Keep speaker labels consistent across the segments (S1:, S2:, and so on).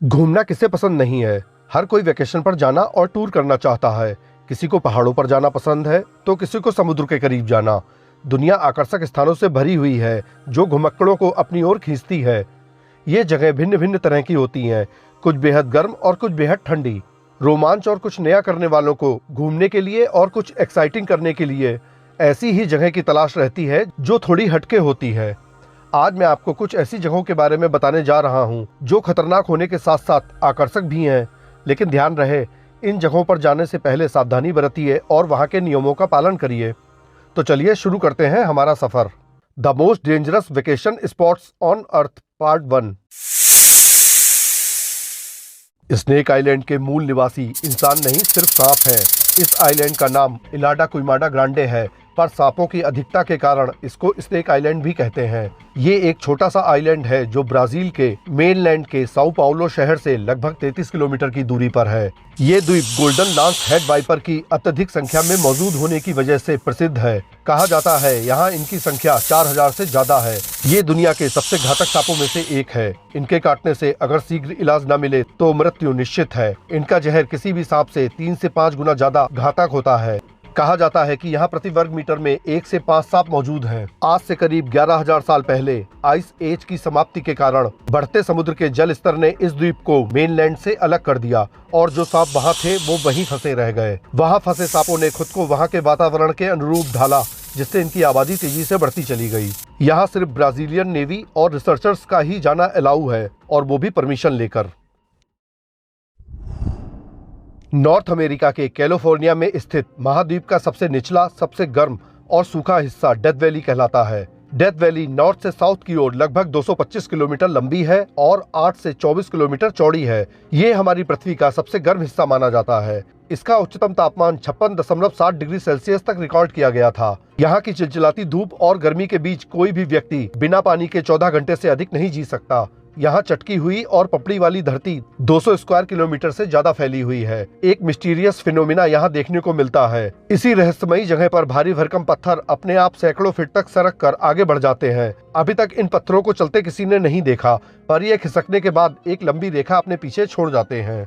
S1: घूमना किसे पसंद नहीं है। हर कोई वेकेशन पर जाना और टूर करना चाहता है। किसी को पहाड़ों पर जाना पसंद है तो किसी को समुद्र के करीब जाना। दुनिया आकर्षक स्थानों से भरी हुई है जो घुमक्कड़ों को अपनी ओर खींचती है। ये जगह भिन्न भिन्न तरह की होती हैं, कुछ बेहद गर्म और कुछ बेहद ठंडी। रोमांच और कुछ नया करने वालों को घूमने के लिए और कुछ एक्साइटिंग करने के लिए ऐसी ही जगह की तलाश रहती है जो थोड़ी हटके होती है। आज मैं आपको कुछ ऐसी जगहों के बारे में बताने जा रहा हूं जो खतरनाक होने के साथ साथ आकर्षक भी हैं। लेकिन ध्यान रहे, इन जगहों पर जाने से पहले सावधानी बरतिए और वहां के नियमों का पालन करिए। तो चलिए शुरू करते हैं हमारा सफर। The most dangerous vacation spots on earth part 1। Snake island के मूल निवासी इंसान नहीं, सिर्फ सांप हैं। इस आइलैंड का नाम इलाडा क्विमाडा ग्रांडे है, पर सांपों की अधिकता के कारण इसको स्नेक आइलैंड भी कहते हैं। ये एक छोटा सा आइलैंड है जो ब्राजील के मेनलैंड के साओ पाउलो शहर से लगभग 33 किलोमीटर की दूरी पर है। ये द्वीप गोल्डन लांस हेड वाइपर की अत्यधिक संख्या में मौजूद होने की वजह से प्रसिद्ध है। कहा जाता है यहाँ इनकी संख्या 4000 से ज्यादा है। ये दुनिया के सबसे घातक सांपों में से एक है। इनके काटने से अगर शीघ्र इलाज न मिले तो मृत्यु निश्चित है। इनका जहर किसी भी सांप से 3 से 5 गुना ज्यादा घातक होता है। कहा जाता है कि यहाँ प्रति वर्ग मीटर में 1 से 5 सांप मौजूद हैं। आज से करीब 11,000 साल पहले आइस एज की समाप्ति के कारण बढ़ते समुद्र के जल स्तर ने इस द्वीप को मेनलैंड से अलग कर दिया और जो सांप वहाँ थे वो वहीं फंसे रह गए। वहाँ फंसे सांपों ने खुद को वहाँ के वातावरण के अनुरूप ढाला, जिससे इनकी आबादी तेजी से बढ़ती चली गई। यहाँ सिर्फ ब्राजीलियन नेवी और रिसर्चर्स का ही जाना अलाउ है, और वो भी परमिशन लेकर। नॉर्थ अमेरिका के कैलिफोर्निया में स्थित महाद्वीप का सबसे निचला, सबसे गर्म और सूखा हिस्सा डेथ वैली कहलाता है। डेथ वैली नॉर्थ से साउथ की ओर लगभग 225 किलोमीटर लंबी है और 8 से 24 किलोमीटर चौड़ी है। ये हमारी पृथ्वी का सबसे गर्म हिस्सा माना जाता है। इसका उच्चतम तापमान 56.7 डिग्री सेल्सियस तक रिकॉर्ड किया गया था। यहाँ की चिलचिलाती धूप और गर्मी के बीच कोई भी व्यक्ति बिना पानी के 14 घंटे से अधिक नहीं जी सकता। यहाँ चटकी हुई और पपड़ी वाली धरती 200 स्क्वायर किलोमीटर से ज्यादा फैली हुई है। एक मिस्टीरियस फिनोमिना यहाँ देखने को मिलता है। इसी रहस्यमयी जगह पर भारी भरकम पत्थर अपने आप सैकड़ों फीट तक सरक कर आगे बढ़ जाते हैं। अभी तक इन पत्थरों को चलते किसी ने नहीं देखा, पर ये खिसकने के बाद एक लंबी रेखा अपने पीछे छोड़ जाते हैं।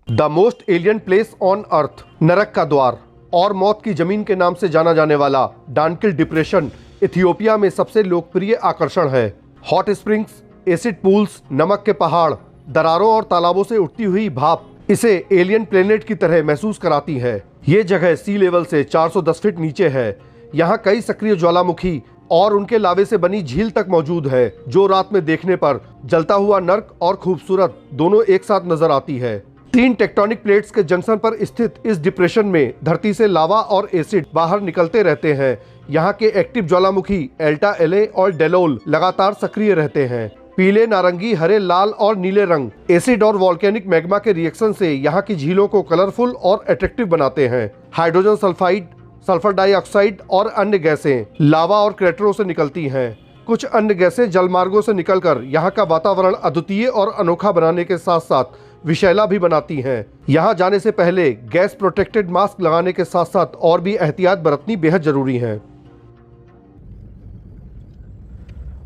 S1: The most alien place on earth, नरक का द्वार और मौत की जमीन के नाम से जाना जाने वाला डानकिल डिप्रेशन इथियोपिया में सबसे लोकप्रिय आकर्षण है। हॉट स्प्रिंग्स, एसिड पूल्स, नमक के पहाड़, दरारों और तालाबों से उठती हुई भाप इसे एलियन प्लेनेट की तरह महसूस कराती है। ये जगह सी लेवल से 410 फीट नीचे है। यहाँ कई सक्रिय ज्वालामुखी और उनके लावे से बनी झील तक मौजूद है, जो रात में देखने पर जलता हुआ नर्क और खूबसूरत दोनों एक साथ नजर आती है। 3 टेक्टोनिक प्लेट्स के जंक्शन पर स्थित इस डिप्रेशन में धरती से लावा और एसिड बाहर निकलते रहते हैं। यहाँ के एक्टिव ज्वालामुखी एल्टा एले और डेलोल लगातार सक्रिय रहते हैं। पीले, नारंगी, हरे, लाल और नीले रंग एसिड और वॉल्केनिक मैग्मा के रिएक्शन से यहाँ की झीलों को कलरफुल और अट्रैक्टिव बनाते हैं। हाइड्रोजन सल्फाइड, सल्फर डाइऑक्साइड और अन्य गैसें लावा और क्रेटरों से निकलती हैं। कुछ अन्य गैसें जलमार्गों से निकलकर यहाँ का वातावरण अद्वितीय और अनोखा बनाने के साथ साथ विषैला भी बनाती हैं। यहाँ जाने से पहले गैस प्रोटेक्टेड मास्क लगाने के साथ साथ और भी एहतियात बरतनी बेहद जरूरी है।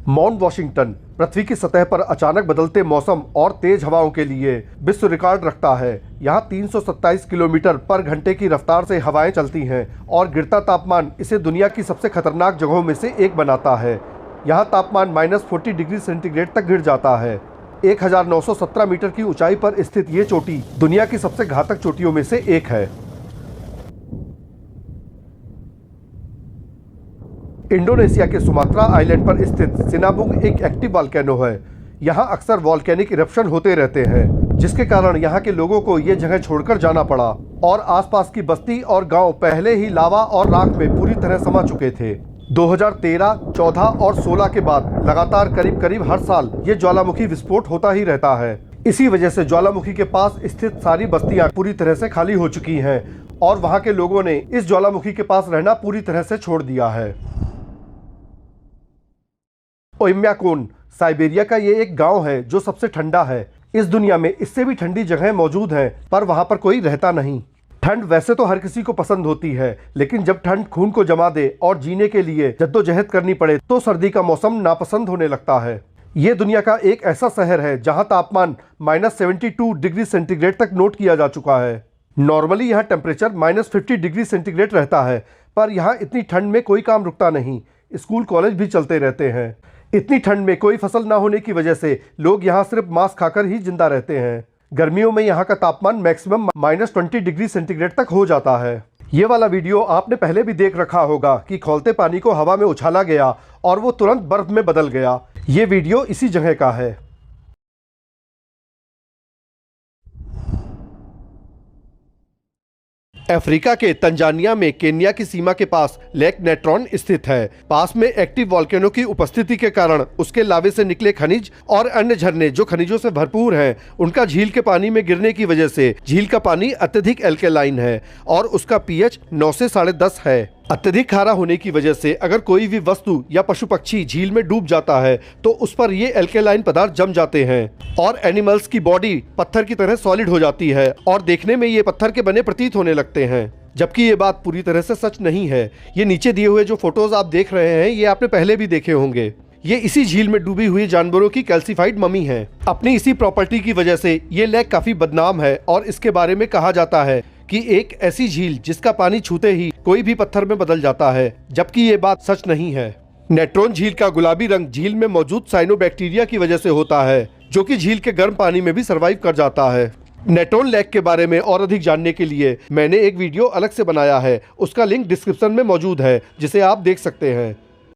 S1: माउंट वॉशिंगटन पृथ्वी की सतह पर अचानक बदलते मौसम और तेज हवाओं के लिए विश्व रिकॉर्ड रखता है। यहाँ 327 किलोमीटर पर घंटे की रफ्तार से हवाएं चलती हैं और गिरता तापमान इसे दुनिया की सबसे खतरनाक जगहों में से एक बनाता है। यहाँ तापमान -40 डिग्री सेंटीग्रेड तक गिर जाता है। 1917 मीटर की ऊंचाई पर स्थित ये चोटी दुनिया की सबसे घातक चोटियों में से एक है। इंडोनेशिया के सुमात्रा आइलैंड पर स्थित सिनाबुंग एक एक्टिव वॉल्केनो है। यहाँ अक्सर वॉल्केनिक इरप्शन होते रहते हैं, जिसके कारण यहाँ के लोगों को ये जगह छोड़कर जाना पड़ा और आसपास की बस्ती और गांव पहले ही लावा और राख में पूरी तरह समा चुके थे। 2013, 14 और 16 के बाद लगातार करीब हर साल ये ज्वालामुखी विस्फोट होता ही रहता है। इसी वजह से ज्वालामुखी के पास स्थित सारी बस्तियां पूरी तरह से खाली हो चुकी हैं और वहां के लोगों ने इस ज्वालामुखी के पास रहना पूरी तरह से छोड़ दिया है। ओयम्याकोन साइबेरिया का ये एक गांव है जो सबसे ठंडा है। इस दुनिया में इससे भी ठंडी जगह मौजूद हैं, पर वहां पर कोई रहता नहीं। ठंड वैसे तो हर किसी को पसंद होती है, लेकिन जब ठंड खून को जमा दे और जीने के लिए जद्दोजहद करनी पड़े तो सर्दी का मौसम नापसंद होने लगता है। ये दुनिया का एक ऐसा शहर है जहां तापमान -72 डिग्री सेंटीग्रेड तक नोट किया जा चुका है। नॉर्मली यहाँ टेम्परेचर -50 डिग्री सेंटीग्रेड रहता है, पर यहाँ इतनी ठंड में कोई काम रुकता नहीं। स्कूल कॉलेज भी चलते रहते हैं। इतनी ठंड में कोई फसल ना होने की वजह से लोग यहाँ सिर्फ मांस खाकर ही जिंदा रहते हैं। गर्मियों में यहाँ का तापमान मैक्सिमम -20 डिग्री सेंटीग्रेड तक हो जाता है। ये वाला वीडियो आपने पहले भी देख रखा होगा कि खौलते पानी को हवा में उछाला गया और वो तुरंत बर्फ में बदल गया। ये वीडियो इसी जगह का है। अफ्रीका के तंजानिया में केन्या की सीमा के पास लेक नेट्रॉन स्थित है। पास में एक्टिव वॉल्केनो की उपस्थिति के कारण उसके लावे से निकले खनिज और अन्य झरने जो खनिजों से भरपूर हैं, उनका झील के पानी में गिरने की वजह से झील का पानी अत्यधिक एल्केलाइन है और उसका पीएच 9 से 10.5 है। अत्यधिक खारा होने की वजह से अगर कोई भी वस्तु या पशु पक्षी झील में डूब जाता है तो उस पर ये एल्केलाइन पदार्थ जम जाते हैं और एनिमल्स की बॉडी पत्थर की तरह सॉलिड हो जाती है और देखने में ये पत्थर के बने प्रतीत होने लगते हैं। जबकि ये बात पूरी तरह से सच नहीं है। ये नीचे दिए हुए जो फोटोज आप देख रहे हैं ये आपने पहले भी देखे होंगे। ये इसी झील में डूबी हुई जानवरों की कैल्सीफाइड मम्मी है। अपनी इसी प्रॉपर्टी की वजह से ये लेक काफी बदनाम है और इसके बारे में कहा जाता है कि एक ऐसी झील जिसका पानी छूते ही कोई भी पत्थर में बदल जाता है, जबकि ये बात सच नहीं है। नेट्रॉन झील का गुलाबी रंग झील में मौजूद साइनोबैक्टीरिया की वजह से होता है, जो कि झील के गर्म पानी में भी सर्वाइव कर जाता है। नेट्रॉन लेक के बारे में और अधिक जानने के लिए मैंने एक वीडियो अलग से बनाया है, उसका लिंक डिस्क्रिप्शन में मौजूद है, जिसे आप देख सकते हैं।